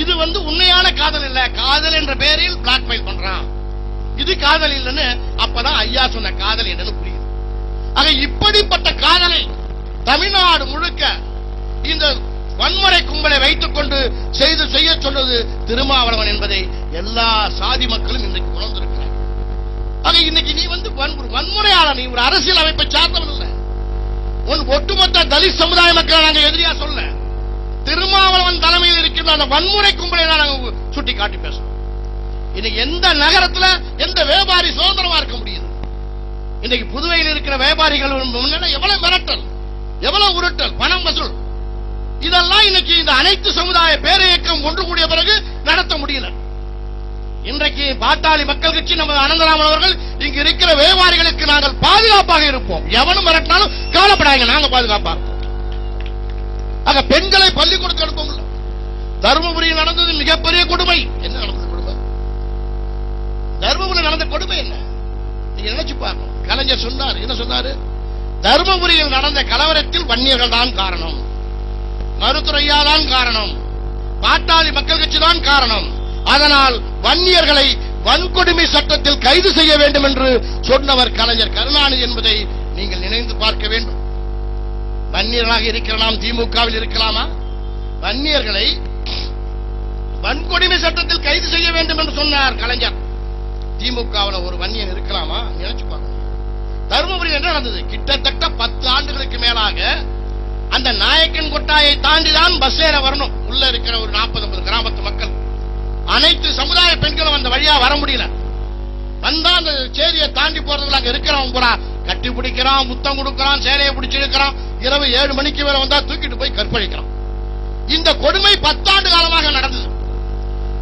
இது உண்மையான காதல் இல்ல, காதல் என்ற பெயரில் பிளாக்மெயில் பண்றான், இது காதல் இல்லைன்னு அப்பதான் ஐயா சொன்ன காதல் என்னன்னு புரியுது. ஆக இப்படிப்பட்ட காதலை தமிழ்நாடு முழுக்க இந்த வன்முறை கும்பலை வைத்துக் கொண்டு செய்ய சொன்னது திருமாவளவன் என்பதை எல்லா சாதி மக்களும் இன்றைக்கு உணர்ந்திருக்கிறார். ஆக இன்னைக்கு நீ வன்முறையாளர், நீ ஒரு அரசியல் அமைப்பை சார்ந்தவன் இல்ல. ஒட்டுமொத்த தலித் சமுதாய மக்களை நாங்கள் எதிரியா சொல்ல, திருமாவளவன் தலைமையில் இருக்கின்ற அந்த வன்முறை கும்பலை நாங்கள் சுட்டி காட்டி பேசுறோம். இன்னைக்கு எந்த நகரத்துல எந்த வியாபாரி சுதந்திரமா இருக்க முடியுது? இன்னைக்கு புதுவையில் இருக்கிற வியாபாரிகள் எவ்வளவு மிரட்டல், எவ்வளவு உருட்டல், பணம் வசூல், இதெல்லாம் இன்னைக்கு இந்த அனைத்து சமுதாய பேரியக்கம் ஒன்று கூடிய பிறகு நடத்த முடியல. இன்றைக்கு பாட்டாளி மக்கள் கட்சி நம்ம அனந்தராமன் அவர்கள் இங்கு இருக்கிற வியாபாரிகளுக்கு நாங்கள் பாதுகாப்பாக இருப்போம், எவனும் மிரட்டினாலும் கவலைப்படாங்க, நாங்க பாதுகாப்பாக இருப்போம். ஆக பெண்களை பள்ளிக்கூடத்துக்கு அனுப்ப முடியல. தருமபுரியில் நடந்தது மிகப்பெரிய கொடுமை. என்ன நடந்தது கொடுமை? தருமபுரியில் நடந்த கொடுமை என்ன நீங்க நினைச்சு பார்க்கணும். கலைஞர் சொன்னார், என்ன சொன்னாரு? தருமபுரியில் நடந்த கலவரத்தில் வன்னியர்கள் தான் காரணம், மருத்துவரையா தான் காரணம், பாட்டாளி மக்கள் கட்சி தான் காரணம், அதனால் வன்னியர்களை வன்கொடுமை சட்டத்தில் கைது செய்ய வேண்டும் என்று சொன்னவர் கலைஞர் கருணாநிதி என்பதை நீங்கள் நினைந்து பார்க்க வேண்டும். வன்னியர்களாக இருக்கிற நாம் திமுகவில் இருக்கலாமா? வன்னியர்களை வன்கொடுமை சட்டத்தில் கைது செய்ய வேண்டும் என்று சொன்னார் கலைஞர். திமுகவில் ஒரு வன்னியன் இருக்கலாமா? நினைச்சு பாருங்க. தருமபுரி என்ன நடந்தது? கிட்டத்தட்ட 10 ஆண்டுகளுக்கு மேலாக அந்த நாயக்கன் கொட்டாயை தாண்டிதான் பஸ் ஏற வரணும். உள்ள இருக்கிற ஒரு 40-50 கிராமத்து மக்கள், அனைத்து சமுதாய பெண்களும் அந்த வழியா வர முடியல. வந்தா அந்த சேரியை தாண்டி போறதுல அங்க இருக்கிறவன் பூரா கட்டி பிடிக்கிறான், முத்தம் கொடுக்கிறான், சேலையை பிடிச்சிருக்கிறான், இரவு 7 மணிக்கு மேல வந்தா தூக்கிட்டு போய் கற்பழிக்கிறான். இந்த கொடுமை 10 ஆண்டு காலமாக நடந்தது.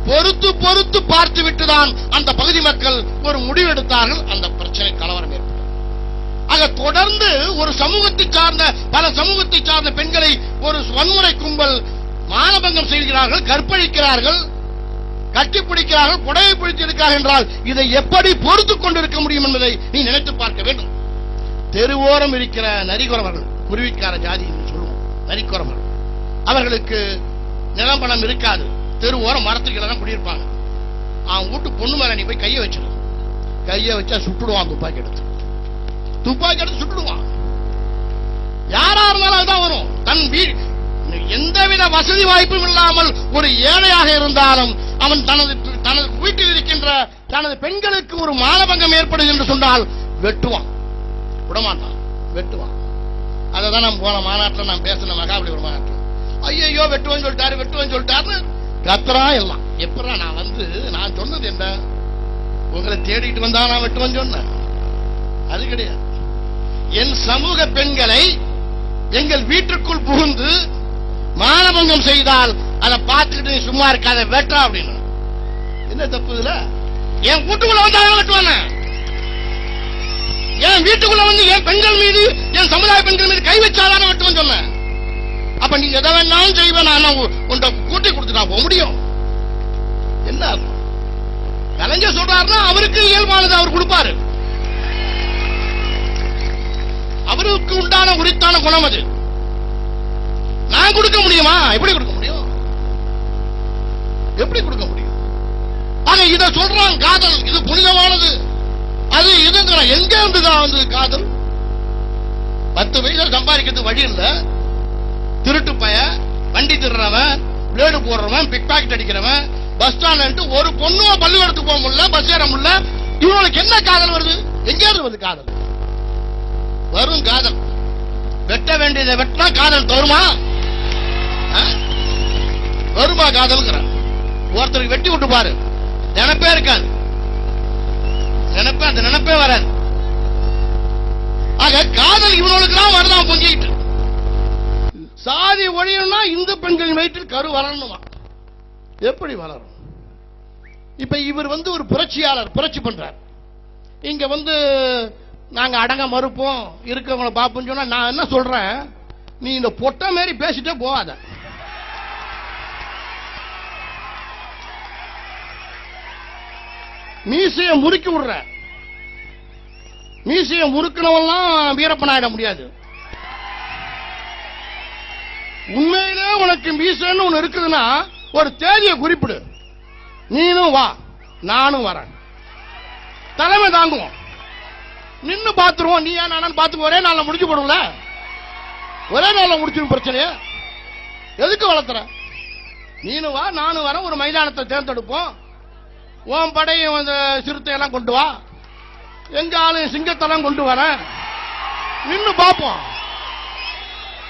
பொறுத்து பொறுத்து பார்த்து விட்டுதான் அந்த பகுதி மக்கள் ஒரு முடிவு எடுத்தார்கள். அந்த பிரச்சனை கலவரம் ஏற்பட்டது. ஆக தொடர்ந்து ஒரு சமூகத்தை சார்ந்த பல சமூகத்தை சார்ந்த பெண்களை ஒரு வன்முறை கும்பல் மானபங்கம் செய்கிறார்கள், கற்பழிக்கிறார்கள், கட்டிப்பிடிக்கிறார்கள், புடவை பிடித்திருக்கிறார்கள் என்றால் இதை எப்படி பொறுத்துக் கொண்டிருக்க முடியும் என்பதை நீ நினைத்து பார்க்க வேண்டும். தெருவோரம் இருக்கிற நரிக்குறவர்கள், குருவிக்கார ஜாதி என்று சொல்லுவோம், நரிக்குறவர்கள், அவர்களுக்கு நிலம் பணம் இருக்காது. தெருவோரம் மரத்துக்கு தான் குடியிருப்பாங்க. அவன் வீட்டு பொண்ணு மேல நீ போய் கையை வச்சிடும், கையை வச்சா சுட்டுடுவான், துப்பாக்கி எடுத்து சுட்டுடுவான். யாரா இருந்தாலும் அதுதான் வரும். தன் எந்தவித வசதி வாய்ப்பும் இல்லாமல் ஒரு ஏழையாக இருந்தாலும் அவன் தனது வீட்டில் இருக்கின்ற தனது பெண்களுக்கு ஒரு மானபங்கம் ஏற்படுது என்று சொன்னால் வெட்டுவான், விடமாட்டான், வெட்டுவான். அதான் நம்ம போன மாநாட்டில் நான் பேசின மகாபலிபுரம் மாநாட்டில், ஐயோ வெட்டுவேன்னு சொல்லிட்டாரு கத்துறா எல்லாம். எப்படா நான் சொன்னது என்ன? உங்களை தேடிட்டு வந்தா நான் வெட்டுவேன்னு சொன்னேன்? அது கிடையாது. என் சமூக பெண்களை எங்கள் வீட்டுக்குள் புகுந்து மானபங்கம் செய்தால் அதை பார்த்துக்கிட்டு நீ சும்மா இருக்காத, வெட்டா அப்படின்னு. என்ன தப்பு இதுல? என் வீட்டுக்குள்ள வந்தா வெட்டுவான, என் வீட்டுக்குள்ள வந்து என் பெண்கள் மீது, என் சமுதாய பெண்கள் மீது கை வச்சாதான வெட்டுவேன்னு சொன்ன. அப்ப நீ எதை வேணாலும் செய்வேன், நான் உன்னை கூட்டி கொடுத்துட்டா போக முடியும். என்ன கலைஞர் சொல்றாருன்னா அவருக்கு இயல்பானது அவர் கொடுப்பாரு, அவருக்கு உண்டான உரித்தான குணம் அது. நான் கொடுக்க முடியுமா? எப்படி கொடுக்க முடியும்? எப்படி கொடுக்க முடியும்? ஆனா இதை சொல்றான் காதல், இது புனிதமானது, அது இதுங்கிற. எங்க இருந்துதான் வந்து காதல்? 10 வயசுல சம்பாதிக்கிறது வழி இல்ல, திருட்டு பய, வண்டி திருறவன், பிளேடு போடுறவன், பிக் பாக்கெட் அடிக்கிறவன், பஸ் ஸ்டாண்ட் ஒரு பொண்ணுவ பள்ளிக்கூடத்துக்கு போக முடியல, பஸ் ஏற முடியல. இவனுக்கு என்ன காதல் வருது? எங்க இருந்து வருது காதல்? வரும் காதல். வெட்ட வேண்டியதை வெட்டினா காதல் தருமா? வருமா காதல்? ஒருத்தருக்கு வெட்டி விட்டு பாரு, நினைப்பே இருக்காது, அந்த நினைப்பே வராது. ஆக காதல் இவனுக்கு தான் வருதான் பொங்கிட்டு. சாதி ஒழியணும்னா இந்து பெண்களின் வயிற்றில் கரு வளரணுமா? எப்படி வளரும்? இப்ப இவர் ஒரு புரட்சியாளர், புரட்சி பண்றார். இங்க நாங்க அடங்க மறுப்போம், இருக்கவங்களை பார்ப்போம் சொன்னா நான் என்ன சொல்றேன், நீ இந்த பொட்டை மாரி பேசிட்டே போகாத. மீசைய முறுக்கி விடுற, மீசைய முறுக்கினவெல்லாம் வீரப்பனாயிட முடியாது. உண்மையிலே உனக்கு மீசைன்னு ஒண்ணு இருக்குதுன்னா ஒரு தேதியை குறிப்பிடு, நீனும் வா நானும் வரேன், தலைமை தாங்குவோம், நின்னு பாத்துருவோம். நீ ஏன் நானும் பாத்துக்கு ஒரே நாள்ல முடிஞ்சு போடும்ல, ஒரே நாள்ல முடிச்சிடும் பிரச்சனைய. எதுக்கு வளர்த்துற? நீனும் வா நானும் வரேன், ஒரு மைதானத்தை தேர்ந்தெடுப்போம். உன் படையும் அந்த சிறுத்தையெல்லாம் கொண்டு வா, எங்க ஆளும் சிங்கத்தெல்லாம் கொண்டு வரேன், நின்னு பார்ப்போம்.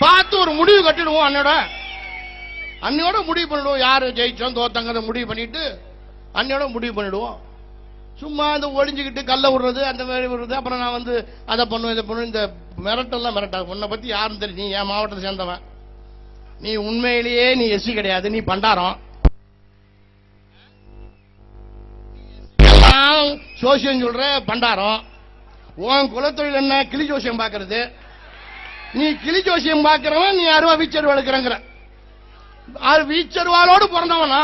பார்த்து ஒரு முடிவு கட்டிடுவோம். அன்னையோட முடிவு பண்ணிடுவோம். யாரு ஜெயிச்சோம் தோத்தங்க முடிவு பண்ணிட்டு அன்னையோட முடிவு பண்ணிடுவோம். சும்மா இந்த ஒளிஞ்சுக்கிட்டு கல்ல விடுறது அந்த மாதிரி விடுறது, அப்புறம் நான் வந்து அதை பண்ணுவேன் இதை பண்ணுவேன், இந்த மிரட்டெல்லாம் மிரட்டாது. உன்னை பத்தி யாரும் தெரியும், நீ என் மாவட்டத்தை சேர்ந்தவன், நீ உண்மையிலேயே நீ எஸ்சி கிடையாது, நீ பண்டாரம். சோசியம் சொல்ற பண்டாரம். உன் குலத்தொழில் என்ன? கிளி ஜோசியம் பாக்குறது. நீ கிளி ஜோசியம் பாக்குறவன், நீ அருவா வீச்சருவா எடுக்கிறங்கிற. வீச்சருவாளோடு பிறந்தவனா?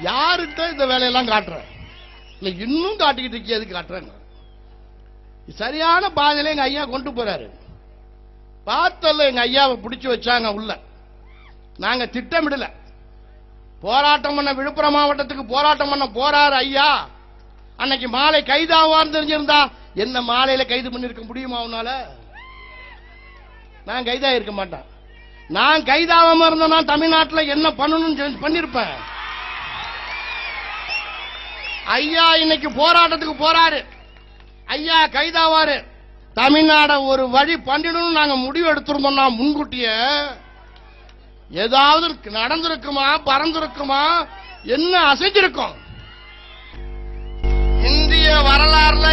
யாருக்கிட்ட இந்த வேலையெல்லாம் காட்டுற? இல்ல இன்னும் காட்டிக்கிட்டு இருக்கிய, எதுக்கு காட்டுறேன்? சரியான பாதையில எங்க ஐயா கொண்டு போறாரு. பார்த்தல எங்க ஐயாவை பிடிச்சு வச்சாங்க உள்ள. நாங்க திட்டமிடல. போராட்டம் பண்ண விழுப்புரம் மாவட்டத்துக்கு போராட்டம் பண்ண போறாரு ஐயா. அன்னைக்கு மாலை கைதாவான்னு தெரிஞ்சிருந்தா என்ன மாலையில கைது பண்ணிருக்க முடியுமா உன்னால? நான் கைதா இருக்க மாட்டேன். நான் கைதாவாம இருந்தேன்னா தமிழ்நாட்டில் என்ன பண்ணணும்னு பண்ணிருப்பேன். ஐயா இன்னைக்கு போராட்டத்துக்கு போறாரு, ஐயா கைதாவாரு, தமிழ்நாட ஒரு வழி பண்ணிடணும் நாங்க முடிவு எடுத்திருந்தோம்னா முன்கூட்டிய ஏதாவது நடந்திருக்குமா, பறந்திருக்குமா, என்ன அசைஞ்சிருக்கும்? இந்திய வரலாறுல